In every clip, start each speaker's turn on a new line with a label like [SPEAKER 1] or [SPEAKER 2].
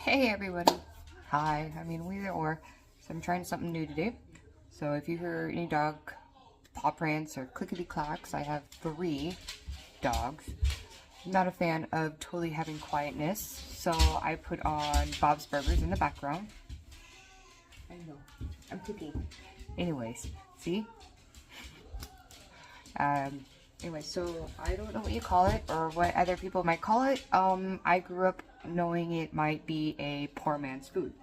[SPEAKER 1] Hey everybody. Hi. Either or. So I'm trying something new today. So if you hear any dog paw prints or clickety clacks, I have 3 dogs. I'm not a fan of totally having quietness, so I put on Bob's Burgers in the background. I know. I'm cooking. Anyways, see? Anyway, so I don't know what you call it or what other people might call it. I grew up knowing it might be a poor man's food.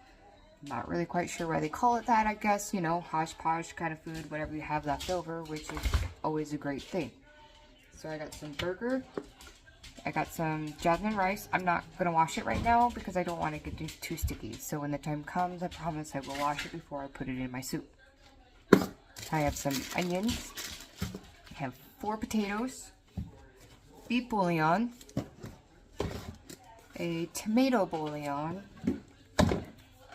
[SPEAKER 1] Not really quite sure why they call it that, I guess, hodgepodge kind of food, whatever you have left over, which is always a great thing. So I got some burger. I got some jasmine rice. I'm not going to wash it right now because I don't want it to get too sticky. So when the time comes, I promise I will wash it before I put it in my soup. I have some onions. I have 4 potatoes, beef bouillon, a tomato bouillon,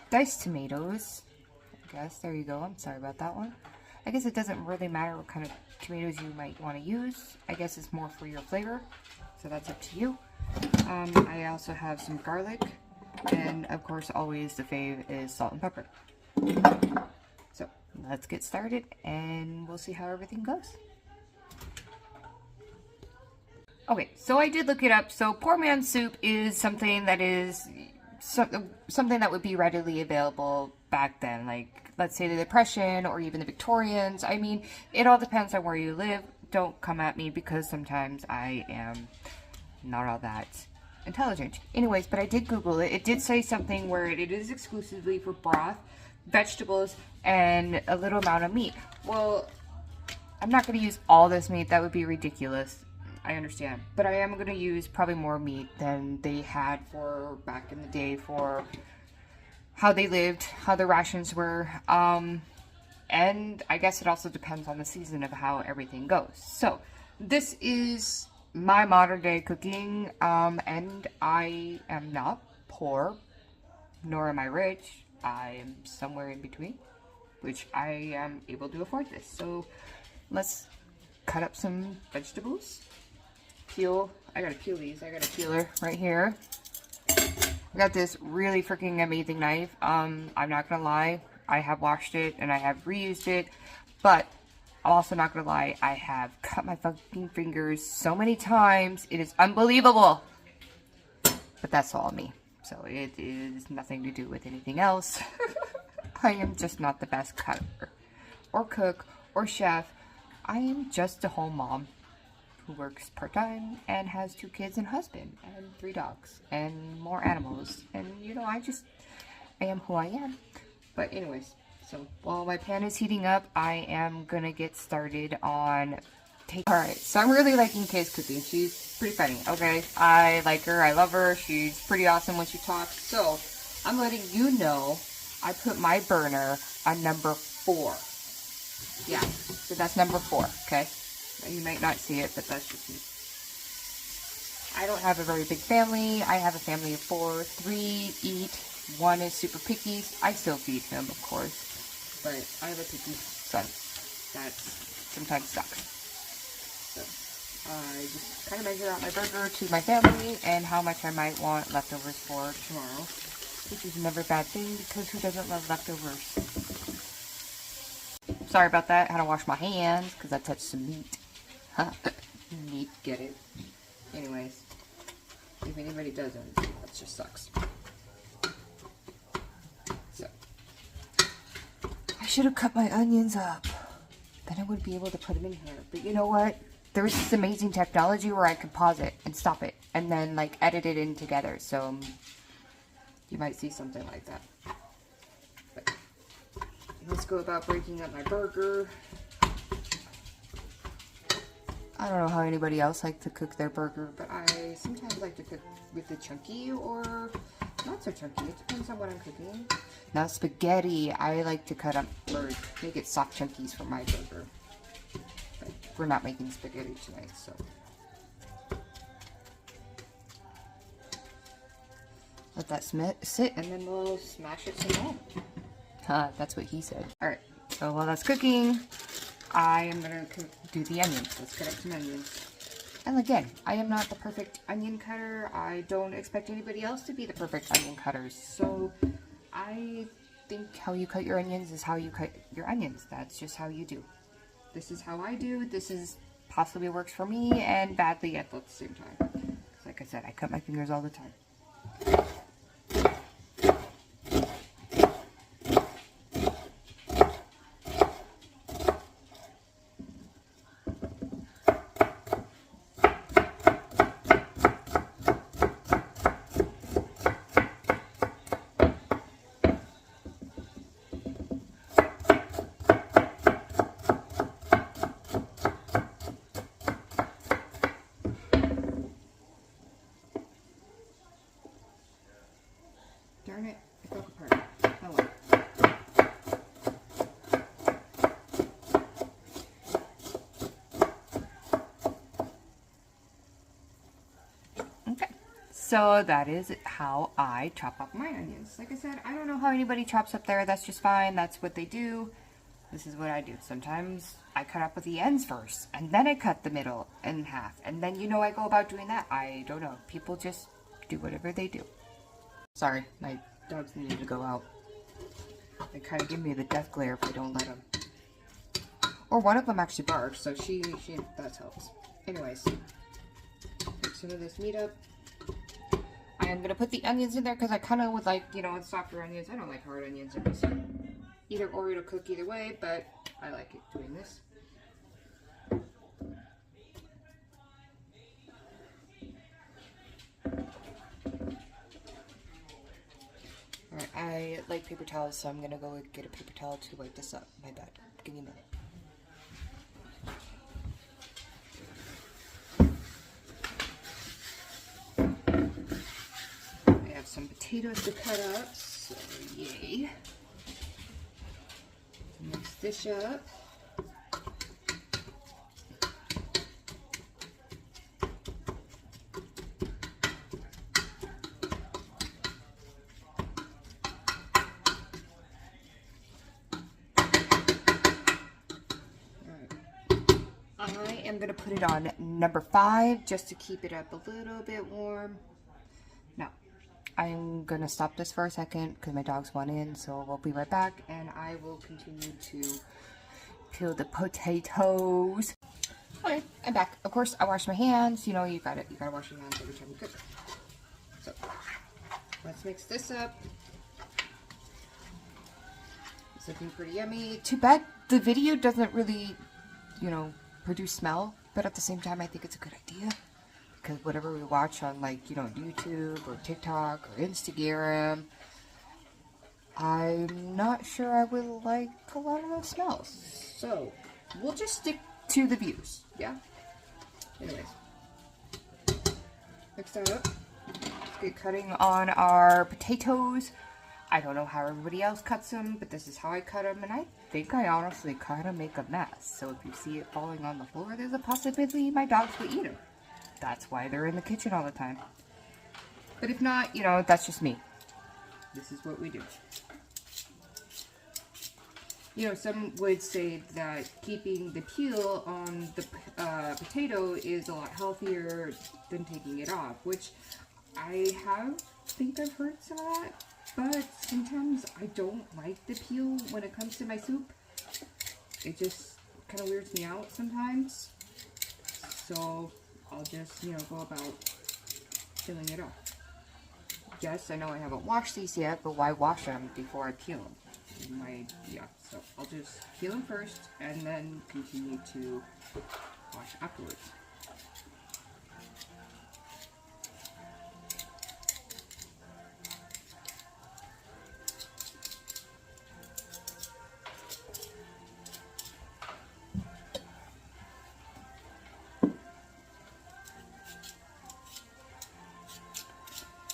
[SPEAKER 1] diced tomatoes, I guess, there you go, I'm sorry about that one. I guess it doesn't really matter what kind of tomatoes you might want to use. I guess it's more for your flavor, so that's up to you. I also have some garlic, and of course always the fave is salt and pepper. So let's get started and we'll see how everything goes. Okay, so I did look it up. So poor man's soup is something that is something that would be readily available back then, like let's say the Depression or even the Victorians. It all depends on where you live. Don't come at me because sometimes I am not all that intelligent. Anyways, but I did Google it. It did say something where it is exclusively for broth, vegetables, and a little amount of meat. Well, I'm not going to use all this meat. That would be ridiculous. I understand, but I am going to use probably more meat than they had for back in the day for how they lived, how the rations were, and I guess it also depends on the season of how everything goes. So this is my modern day cooking, and I am not poor, nor am I rich. I am somewhere in between, which I am able to afford this. So let's cut up some vegetables. I gotta peel these. I got a peeler right here. I got this really freaking amazing knife. I'm not gonna lie, I have washed it and I have reused it, but I'm also not gonna lie, I have cut my fucking fingers so many times. It is unbelievable. But that's all me. So it is nothing to do with anything else. I am just not the best cutter or cook or chef. I am just a home mom who works part-time and has 2 kids and husband and 3 dogs and more animals, and I am who I am. But anyways, so while my pan is heating up, I am gonna get started on Alright, so I'm really liking Kay's cooking. She's pretty funny, okay? I like her, I love her, she's pretty awesome when she talks. So I'm letting you know I put my burner on number 4. Yeah, so that's number 4, okay? You might not see it, but that's just me. I don't have a very big family. I have a family of 4. 3 eat. 1 is super picky. I still feed him, of course. But I have a picky son. That sometimes sucks. So I just kind of measure out my burger to my family and how much I might want leftovers for tomorrow. Which is never a bad thing because who doesn't love leftovers? Sorry about that. I had to wash my hands because I touched some meat. Neat, get it? Anyways, if anybody doesn't, that just sucks. So, I should have cut my onions up. Then I would be able to put them in here. But you know what? There's this amazing technology where I can pause it and stop it and then like edit it in together. So you might see something like that. But let's go about breaking up my burger. I don't know how anybody else likes to cook their burger, but I sometimes like to cook with the chunky or not so chunky. It depends on what I'm cooking. Now spaghetti, I like to cut up or make it soft chunkies for my burger. But we're not making spaghetti tonight, so. Let that sit and then we'll smash it some more. That's what he said. Alright, so while that's cooking, I am going to do the onions. Let's cut up some onions. And again, I am not the perfect onion cutter. I don't expect anybody else to be the perfect onion cutters. So I think how you cut your onions is how you cut your onions. That's just how you do. This is how I do. This is possibly works for me and badly at the same time. Like I said, I cut my fingers all the time. Darn it, it broke apart. Oh well. Okay, so that is how I chop up my onions. Like I said, I don't know how anybody chops up there. That's just fine. That's what they do. This is what I do. Sometimes I cut up with the ends first, and then I cut the middle in half. And then, you know, I go about doing that. I don't know. People just do whatever they do. Sorry, my dogs needed to go out. They kind of give me the death glare if I don't let them. Or one of them actually barks, so that helps. Anyways, pick some of this meat up. I am going to put the onions in there because I kind of would like, you know, softer onions. I don't like hard onions. Either or it'll cook either way, but I like it doing this. Alright, I like paper towels, so I'm gonna go get a paper towel to wipe this up. My bad. Give me a minute. I have some potatoes to cut up, so yay. Mix this up. I am going to put it on number 5 just to keep it up a little bit warm. Now, I'm going to stop this for a second because my dogs want in, so we'll be right back and I will continue to peel the potatoes. Okay, I'm back. Of course, I washed my hands. You know, you gotta wash your hands every time you cook. So, let's mix this up. It's looking pretty yummy. Too bad the video doesn't really, you know, produce smell, but at the same time I think it's a good idea because whatever we watch on, like, you know, YouTube or TikTok or Instagram, I'm not sure I would like a lot of those smells, so we'll just stick to the views. Yeah, anyways, mix that up. Let's get cutting on our potatoes. I don't know how everybody else cuts them, but this is how I cut them, and I think I honestly kind of make a mess. So if you see it falling on the floor, there's a possibility my dogs will eat them. That's why they're in the kitchen all the time. But if not, you know, that's just me. This is what we do. You know, some would say that keeping the peel on the potato is a lot healthier than taking it off, which I think I've heard some of that. But sometimes I don't like the peel when it comes to my soup. It just kind of weirds me out sometimes. So I'll just, you know, go about peeling it off. Yes, I know I haven't washed these yet, but why wash them before I peel them? So I'll just peel them first and then continue to wash afterwards.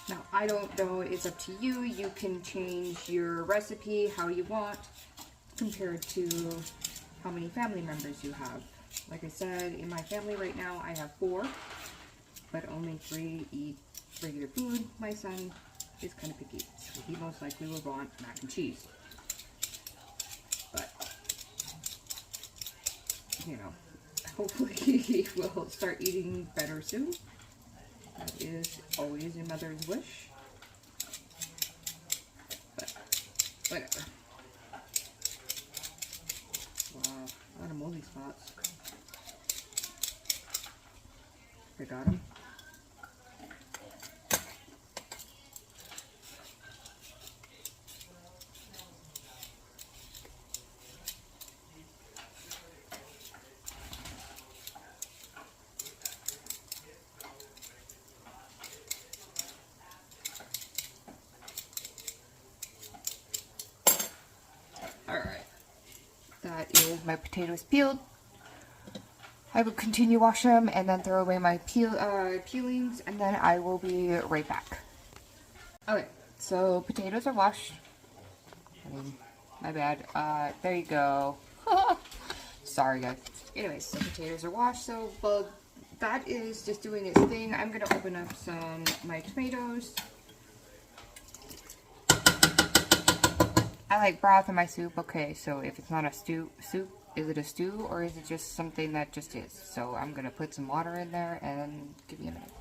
[SPEAKER 1] Now, I don't know, it's up to you. You can change your recipe how you want compared to how many family members you have. Like I said, in my family right now, I have 4, but only 3 eat regular food. My son is kind of picky, so he most likely will want mac and cheese. But, you know, hopefully he will start eating better soon. That is always a mother's wish. But whatever. Wow, a lot of moldy spots. I got him. Alright, that is my potatoes peeled. I will continue washing them and then throw away my peelings, and then I will be right back. Okay, so potatoes are washed. My bad. There you go. Sorry guys. Anyways, so potatoes are washed, so well, that is just doing its thing. I'm gonna open up my tomatoes. I like broth in my soup. Okay, so if it's not a soup, is it a stew or is it just something that just is? So I'm gonna put some water in there and give me a minute.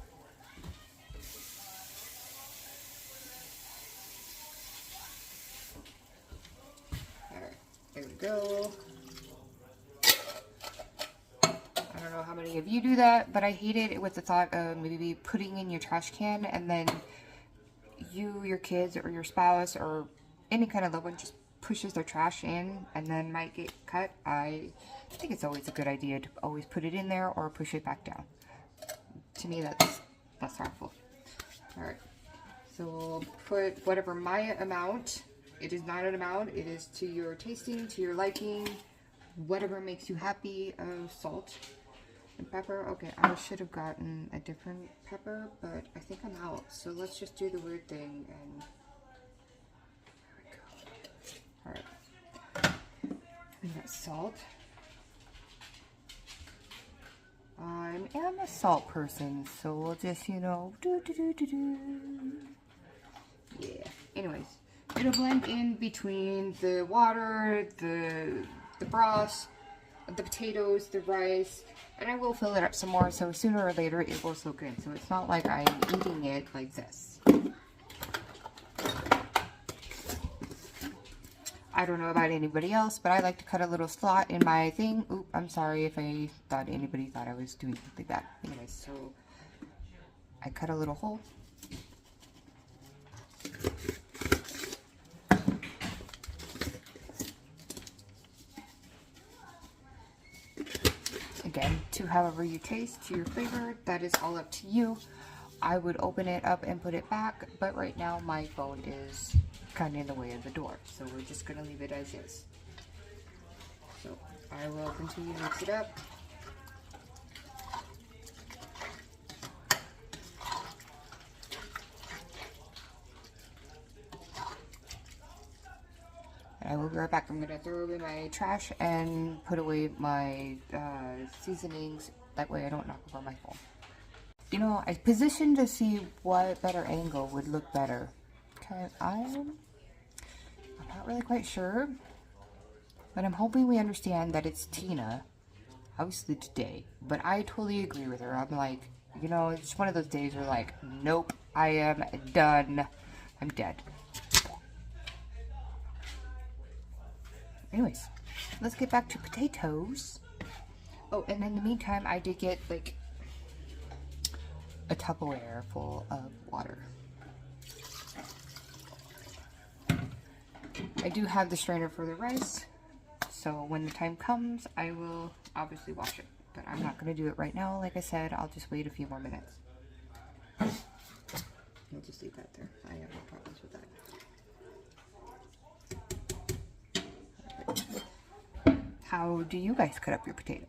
[SPEAKER 1] Alright, there we go. I don't know how many of you do that, but I hate it with the thought of maybe putting in your trash can and then you, your kids, or your spouse, or any kind of loved one just pushes their trash in and then might get cut. I think it's always a good idea to always put it in there or push it back down. To me, that's harmful. Alright, so we'll put whatever my amount. It is not an amount, it is to your tasting, to your liking, whatever makes you happy of salt and pepper. Okay, I should have gotten a different pepper, but I think I'm out. So let's just do the weird thing and alright, we got salt. I am a salt person, so we'll just, you know, yeah. Anyways, it'll blend in between the water, the broth, the potatoes, the rice, and I will fill it up some more, so sooner or later it will soak in. So it's not like I'm eating it like this. I don't know about anybody else, but I like to cut a little slot in my thing. Oop, I'm sorry if I thought anybody thought I was doing something bad. Anyways, so I cut a little hole. Again, to however you taste, to your flavor, that is all up to you. I would open it up and put it back, but right now my phone is kind of in the way of the door, so we're just going to leave it as is. So I will continue to mix it up. And I will be right back. I'm going to throw away my trash and put away my seasonings, that way I don't knock over my phone. You know, I positioned to see what better angle would look better. Okay, I'm not really quite sure, but I'm hoping we understand that it's Tina, obviously today, but I totally agree with her. I'm like, you know, it's one of those days where like, nope, I am done. I'm dead. Anyways, let's get back to potatoes. Oh, and in the meantime, I did get like a Tupperware full of water. I do have the strainer for the rice, so when the time comes, I will obviously wash it. But I'm not going to do it right now. Like I said, I'll just wait a few more minutes. I'll just leave that there. I have no problems with that. How do you guys cut up your potatoes?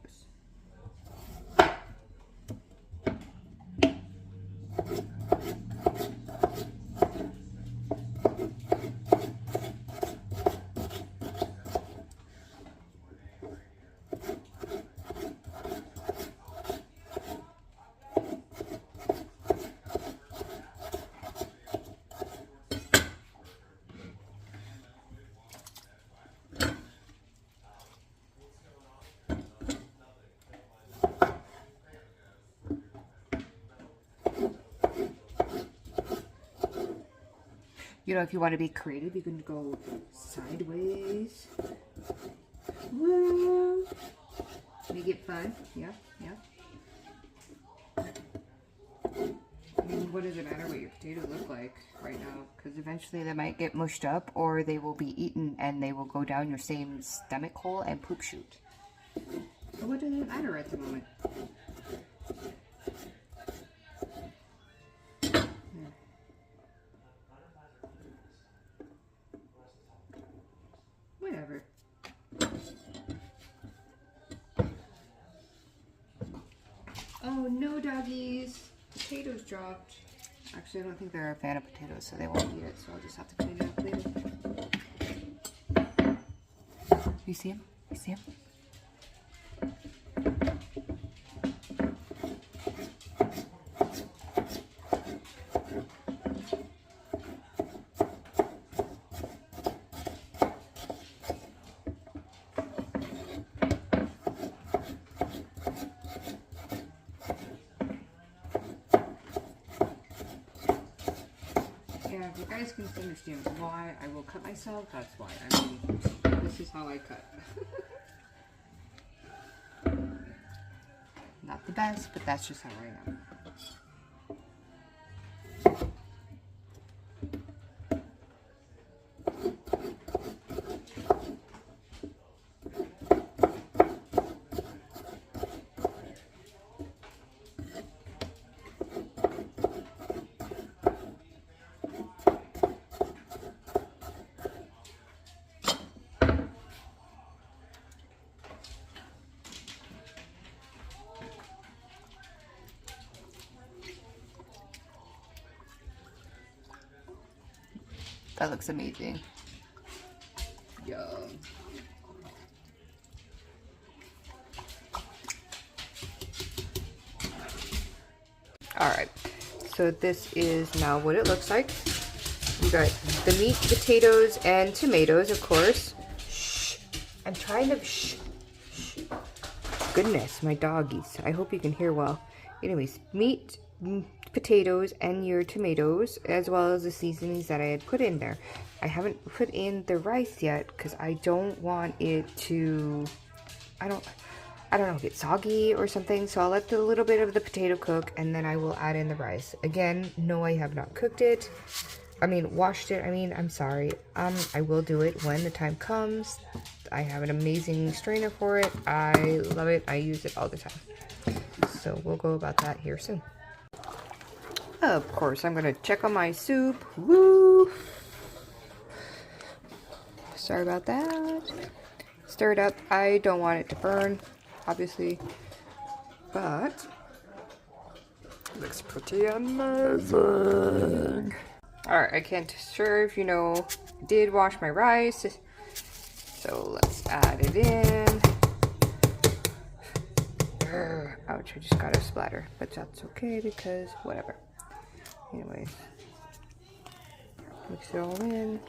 [SPEAKER 1] you know, if you want to be creative, you can go sideways. Woo! Make it fun. Yeah, yeah. I mean, what does it matter what your potatoes look like right now? Because eventually they might get mushed up, or they will be eaten and they will go down your same stomach hole and poop shoot. So what does it matter at the moment? Whatever. Oh no, doggies! Potatoes dropped. Actually, I don't think they're a fan of potatoes, so they won't eat it, so I'll just have to clean it up later. You see him? You see him? Yeah, if you guys can understand why I will cut myself, that's why. I mean, this is how I cut. Not the best, but that's just how I am. That looks amazing. Yum. Alright, so this is now what it looks like. You got the meat, potatoes, and tomatoes, of course. Shh. I'm trying to... Shh. Shh. Goodness, my doggies. I hope you can hear well. Anyways, meat, potatoes, and your tomatoes, as well as the seasonings that I had put in there. I haven't put in the rice yet because I don't want it to... I don't know, get soggy or something. So I'll let the little bit of the potato cook, and then I will add in the rice. Again, no, I have not cooked it. I mean, washed it. I mean, I'm sorry. I will do it when the time comes. I have an amazing strainer for it. I love it. I use it all the time. So we'll go about that here soon. Of course, I'm gonna check on my soup. Woo! Sorry about that. Stir it up. I don't want it to burn, obviously, but it looks pretty amazing. Alright, I can't sure if you know, I did wash my rice, so let's add it in. Ouch, I just got a splatter, but that's okay because whatever. Anyways, mix it all in.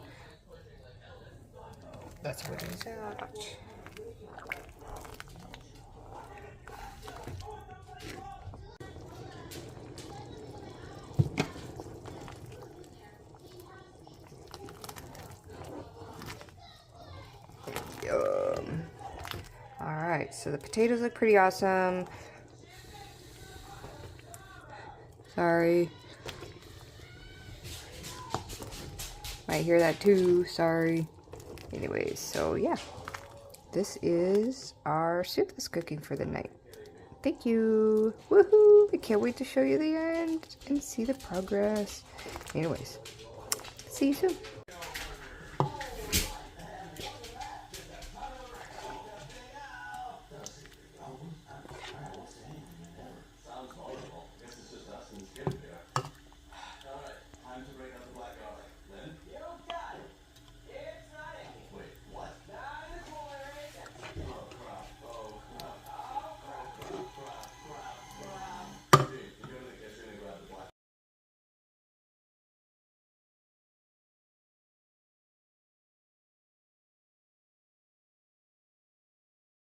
[SPEAKER 1] That's what it is out. Yum. Alright, so the potatoes look pretty awesome. Sorry. Might hear that too, sorry. Anyways, so yeah. This is our soup that's cooking for the night. Thank you. Woohoo! I can't wait to show you the end and see the progress. Anyways, see you soon.